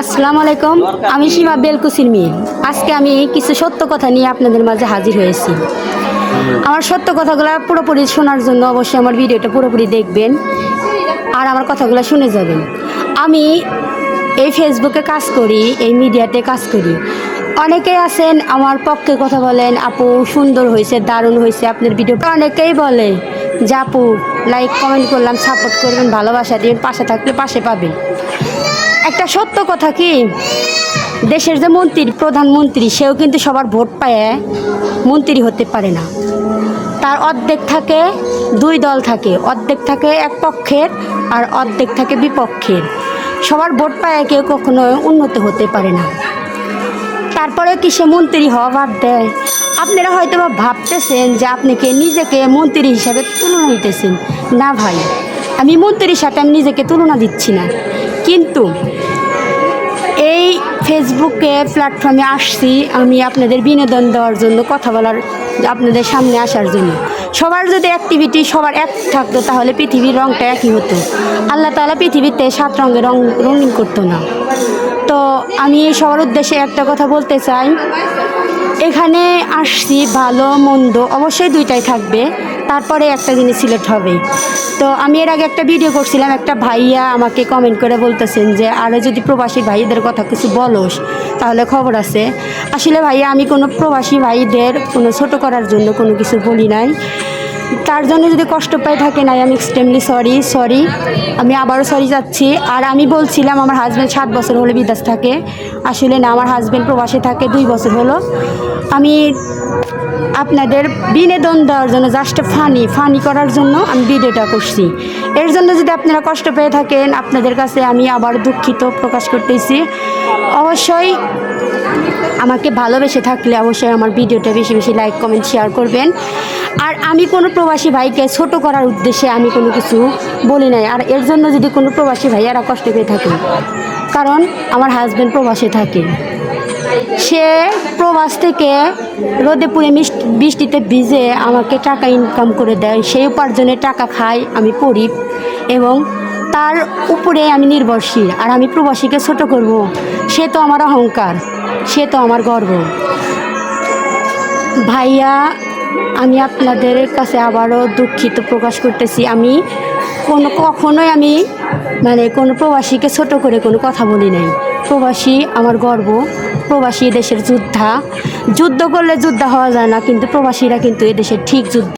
আসসালামু আলাইকুম। আমি সীমা বেলকুচির মেয়ে। আজকে আমি কিছু সত্য কথা নিয়ে আপনাদের মাঝে হাজির হয়েছি। আমার সত্য কথাগুলো পুরোপুরি শোনার জন্য অবশ্যই আমার ভিডিওটা পুরোপুরি দেখবেন আর আমার কথাগুলো শুনে যাবেন। আমি এই ফেসবুকে কাজ করি, এই মিডিয়াতে কাজ করি। অনেকেই আছেন আমার পক্ষে কথা বলেন, আপু সুন্দর হয়েছে, দারুণ হয়েছে আপনার ভিডিও। অনেকেই বলে যে আপু লাইক কমেন্ট করলাম, সাপোর্ট করবেন, ভালোবাসা দিবেন, পাশে থাকলে পাশে পাবেন। একটা সত্য কথা কি, দেশের যে মন্ত্রী, প্রধানমন্ত্রী, সেও কিন্তু সবার ভোট পায় মন্ত্রী হতে পারে না। তার অর্ধেক থাকে দুই দল থাকে, অর্ধেক থাকে এক পক্ষের আর অর্ধেক থাকে বিপক্ষের। সবার ভোট পায় কেউ কখনো উন্নত হতে পারে না। তারপরে কি সে মন্ত্রী হওয়া বাদ দেয়? আপনারা হয়তো বা ভাবতেছেন যে আপনি কে নিজেকে মন্ত্রী হিসাবে তুলনা দিতেছেন। না ভাই, আমি মন্ত্রীর সাথে আমি নিজেকে তুলনা দিচ্ছি না, কিন্তু এই ফেসবুকে প্ল্যাটফর্মে আসছি আমি আপনাদের বিনোদন দেওয়ার জন্য, কথা বলার, আপনাদের সামনে আসার জন্য। সবার যদি অ্যাক্টিভিটি সবার এক থাকতো তাহলে পৃথিবীর রঙটা একই হতো। আল্লাহ তাআলা পৃথিবীতে 7 রঙের রঙিন করতো না। তো আমি সবার উদ্দেশ্যে একটা কথা বলতে চাই, এখানে আসছি ভালো মন্দ অবশ্যই দুইটাই থাকবে, তারপরে একটা জিনিস সিলেক্ট হবে। তো আমি এর আগে একটা ভিডিও করছিলাম, একটা ভাইয়া আমাকে কমেন্ট করে বলতেছেন যে আরও যদি প্রবাসী ভাইদের কথা কিছু বলোস তাহলে খবর আছে। আসলে ভাইয়া আমি কোনো প্রবাসী ভাইদের কোনো ছোটো করার জন্য কোনো কিছু বলি নাই। তার জন্য যদি কষ্ট পাই থাকে নাই, আমি এক্সট্রিমলি সরি। আমি আবারও সরি যাচ্ছি। আর আমি বলছিলাম আমার হাজব্যান্ড 7 বছর হলে বিদেশ থাকে। আসলে না, আমার হাজব্যান্ড প্রবাসে থাকে 2 বছর হলো। আমি আপনাদের বিনোদন দেওয়ার জন্য, জাস্ট ফানি করার জন্য আমি ভিডিওটা করছি। এর জন্য যদি আপনারা কষ্ট পেয়ে থাকেন, আপনাদের কাছে আমি আবার দুঃখিত প্রকাশ করতেছি। অবশ্যই আমাকে ভালোবেসে থাকলে অবশ্যই আমার ভিডিওটা বেশি বেশি লাইক কমেন্ট শেয়ার করবেন। আর আমি কোনো প্রবাসী ভাইকে ছোট করার উদ্দেশ্যে আমি কোনো কিছু বলি নাই। আর এর জন্য যদি কোনো প্রবাসী ভাইয়ারা কষ্ট পেয়ে থাকে, কারণ আমার হাজব্যান্ড প্রবাসে থাকে, সে প্রবাস থেকে রোদে পুড়ে বৃষ্টিতে ভিজে আমাকে টাকা ইনকাম করে দেয়। সেই উপার্জনের টাকা খাই, আমি পড়ি এবং তার উপরে আমি নির্ভরশীল। আর আমি প্রবাসীকে ছোট করব, সে তো আমার অহংকার, সে তো আমার গর্ব। ভাইয়া, আমি আপনাদের কাছে আবারও দুঃখিত প্রকাশ করতেছি। আমি কখনোই আমি কোনো প্রবাসীকে ছোট করে কোনো কথা বলি নাই। প্রবাসী আমার গর্ব, প্রবাসী দেশের যুদ্ধ করলে যোদ্ধা হওয়া যায় না, কিন্তু প্রবাসীরা কিন্তু এদেশের ঠিক যুদ্ধ।